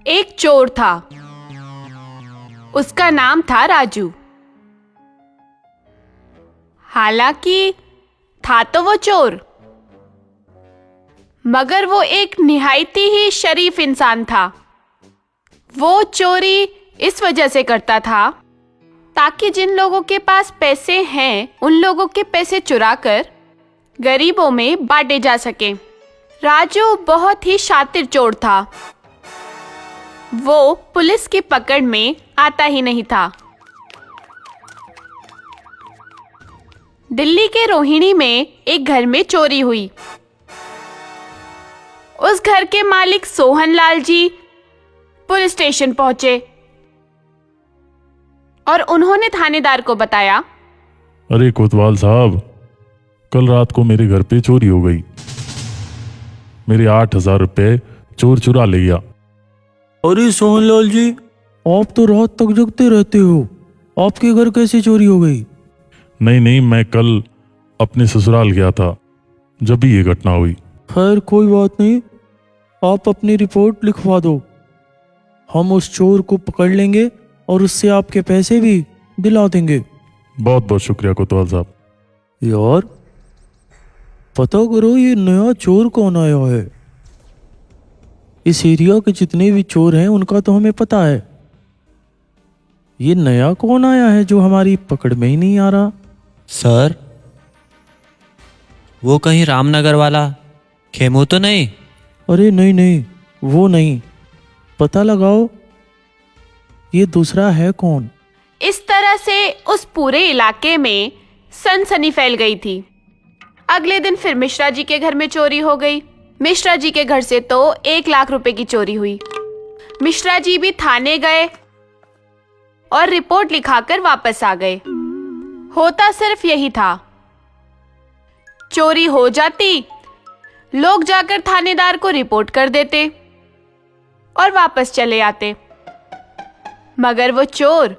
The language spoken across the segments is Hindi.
एक चोर था। उसका नाम था राजू। हालांकि था तो वो चोर, मगर वो एक निहायती ही शरीफ इंसान था। वो चोरी इस वजह से करता था ताकि जिन लोगों के पास पैसे हैं उन लोगों के पैसे चुराकर गरीबों में बांटे जा सके। राजू बहुत ही शातिर चोर था। वो पुलिस की पकड़ में आता ही नहीं था। दिल्ली के रोहिणी में एक घर में चोरी हुई। उस घर के मालिक सोहन लाल जी पुलिस स्टेशन पहुंचे और उन्होंने थानेदार को बताया, अरे कोतवाल साहब, कल रात को मेरे घर पे चोरी हो गई। मेरे 8,000 रुपए चोर चुरा ले गया। अरे सोहनलाल जी, आप तो रात तक जगते रहते हो, आपके घर कैसे चोरी हो गई? नहीं, मैं कल अपने ससुराल गया था जब भी ये घटना हुई। खैर कोई बात नहीं, आप अपनी रिपोर्ट लिखवा दो। हम उस चोर को पकड़ लेंगे और उससे आपके पैसे भी दिला देंगे। बहुत बहुत शुक्रिया कोतवाल साहब। यार, पता करो ये नया चोर कौन आया है। इस एरिया के जितने भी चोर हैं उनका तो हमें पता है। ये नया कौन आया है जो हमारी पकड़ में ही नहीं आ रहा? सर, वो कहीं रामनगर वाला खेमू तो नहीं? अरे नहीं, वो नहीं। पता लगाओ ये दूसरा है कौन। इस तरह से उस पूरे इलाके में सनसनी फैल गई थी। अगले दिन फिर मिश्रा जी के घर में चोरी हो गई। मिश्रा जी के घर से तो 1 लाख रुपए की चोरी हुई। मिश्रा जी भी थाने गए और रिपोर्ट लिखाकर वापस आ गए। होता सिर्फ यही था, चोरी हो जाती, लोग जाकर थानेदार को रिपोर्ट कर देते और वापस चले आते। मगर वो चोर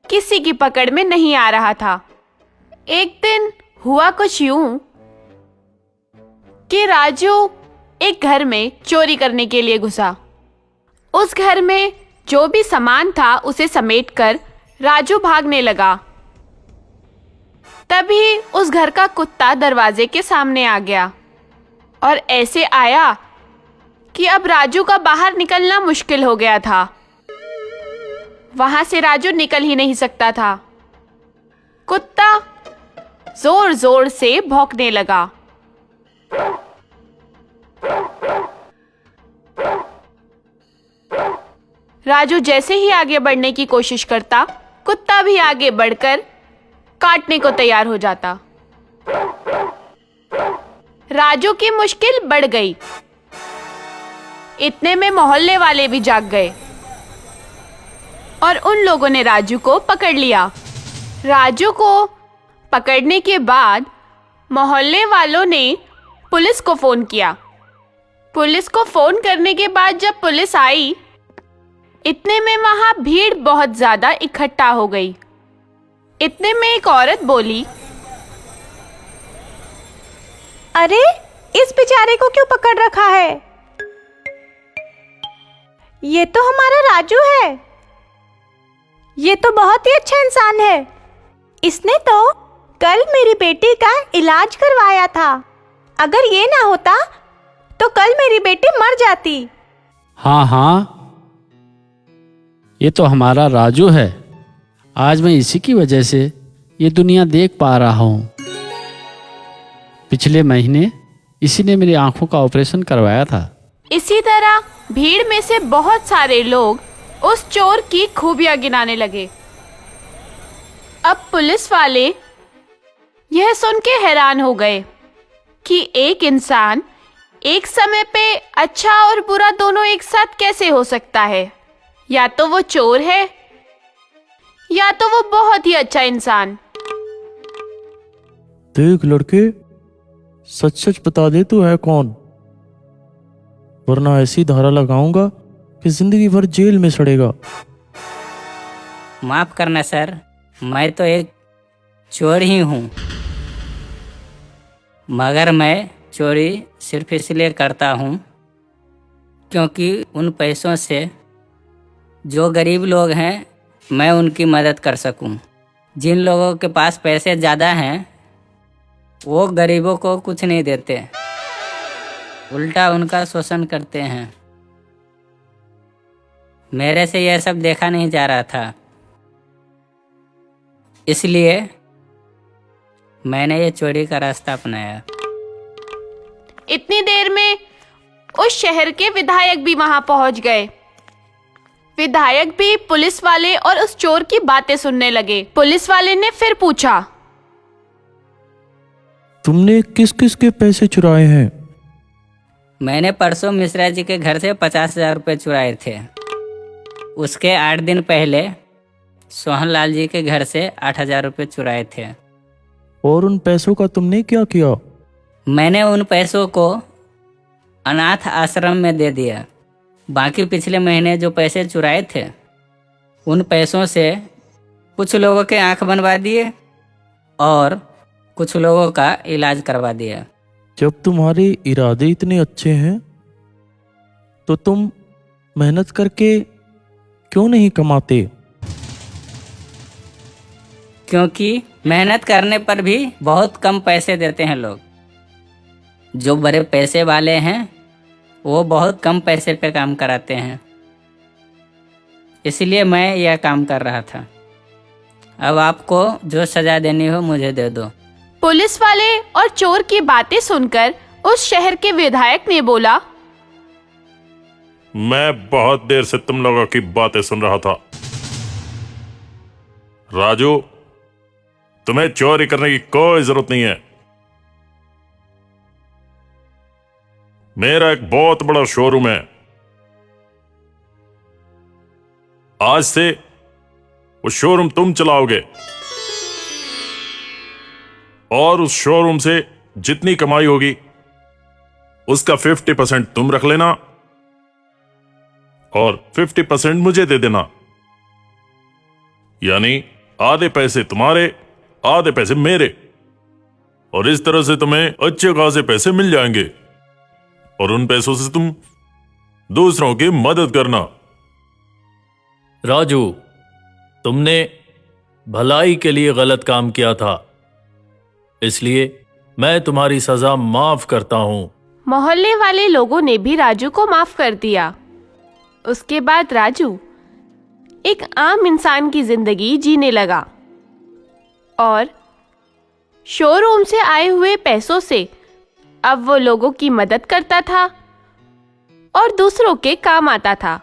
किसी की पकड़ में नहीं आ रहा था। एक दिन हुआ कुछ यूं कि राजू एक घर में चोरी करने के लिए घुसा। उस घर में जो भी सामान था उसे समेटकर राजू भागने लगा। तभी उस घर का कुत्ता दरवाजे के सामने आ गया और ऐसे आया कि अब राजू का बाहर निकलना मुश्किल हो गया था। वहां से राजू निकल ही नहीं सकता था। कुत्ता जोर जोर से भौंकने लगा। राजू जैसे ही आगे बढ़ने की कोशिश करता, कुत्ता भी आगे बढ़कर काटने को तैयार हो जाता। राजू की मुश्किल बढ़ गई। इतने में मोहल्ले वाले भी जाग गए और उन लोगों ने राजू को पकड़ लिया। राजू को पकड़ने के बाद मोहल्ले वालों ने पुलिस को फोन किया। पुलिस को फोन करने के बाद जब पुलिस आई, इतने में वहां भीड़ बहुत ज्यादा इकट्ठा हो गई। इतने में एक औरत बोली, अरे, इस बेचारे को क्यों पकड़ रखा है? ये तो हमारा राजू है। ये तो बहुत ही अच्छा इंसान है। इसने तो कल मेरी बेटी का इलाज करवाया था। अगर ये ना होता तो कल मेरी बेटी मर जाती। हाँ, ये तो हमारा राजू है। आज मैं इसी की वजह से ये दुनिया देख पा रहा हूँ। पिछले महीने इसी ने मेरी आंखों का ऑपरेशन करवाया था। इसी तरह भीड़ में से बहुत सारे लोग उस चोर की खूबियां गिनाने लगे। अब पुलिस वाले यह सुन के हैरान हो गए कि एक इंसान एक समय पे अच्छा और बुरा दोनों एक साथ कैसे हो सकता है। या तो वो चोर है या तो वो बहुत ही अच्छा इंसान। देख लड़के, सच सच बता दे तू है कौन, वरना ऐसी धारा लगाऊंगा कि जिंदगी भर जेल में सड़ेगा। माफ करना सर, मैं तो एक चोर ही हूँ, मगर मैं चोरी सिर्फ इसलिए करता हूँ क्योंकि उन पैसों से जो गरीब लोग हैं मैं उनकी मदद कर सकूं। जिन लोगों के पास पैसे ज़्यादा हैं वो गरीबों को कुछ नहीं देते, उल्टा उनका शोषण करते हैं। मेरे से यह सब देखा नहीं जा रहा था, इसलिए मैंने ये चोरी का रास्ता अपनाया। इतनी देर में उस शहर के विधायक भी वहां पहुंच गए। विधायक भी पुलिस वाले और उस चोर की बातें सुनने लगे। पुलिस वाले ने फिर पूछा, तुमने किस किस के पैसे चुराए हैं? मैंने परसों मिश्रा जी के घर से 50,000 रुपये चुराए थे। उसके 8 दिन पहले सोहन लाल जी के घर से 8,000 रुपये चुराए थे। और उन पैसों का तुमने क्या किया? मैंने उन पैसों को अनाथ आश्रम में दे दिया। बाकी पिछले महीने जो पैसे चुराए थे उन पैसों से कुछ लोगों के आंख बनवा दिए और कुछ लोगों का इलाज करवा दिया। जब तुम्हारे इरादे इतने अच्छे हैं तो तुम मेहनत करके क्यों नहीं कमाते? क्योंकि मेहनत करने पर भी बहुत कम पैसे देते हैं लोग। जो बड़े पैसे वाले हैं वो बहुत कम पैसे पे काम कराते हैं, इसलिए मैं यह काम कर रहा था। अब आपको जो सजा देनी हो मुझे दे दो। पुलिस वाले और चोर की बातें सुनकर उस शहर के विधायक ने बोला, मैं बहुत देर से तुम लोगों की बातें सुन रहा था। राजू, तुम्हें चोरी करने की कोई जरूरत नहीं है। मेरा एक बहुत बड़ा शोरूम है। आज से वो शोरूम तुम चलाओगे और उस शोरूम से जितनी कमाई होगी उसका 50% तुम रख लेना और 50% मुझे दे देना। यानी आधे पैसे तुम्हारे, आधे पैसे मेरे। और इस तरह से तुम्हें अच्छे खासे पैसे मिल जाएंगे और उन पैसों से तुम दूसरों की मदद करना। राजू, तुमने भलाई के लिए गलत काम किया था, इसलिए मैं तुम्हारी सजा माफ करता हूं। मोहल्ले वाले लोगों ने भी राजू को माफ कर दिया। उसके बाद राजू एक आम इंसान की जिंदगी जीने लगा और शोरूम से आए हुए पैसों से अब वो लोगों की मदद करता था और दूसरों के काम आता था।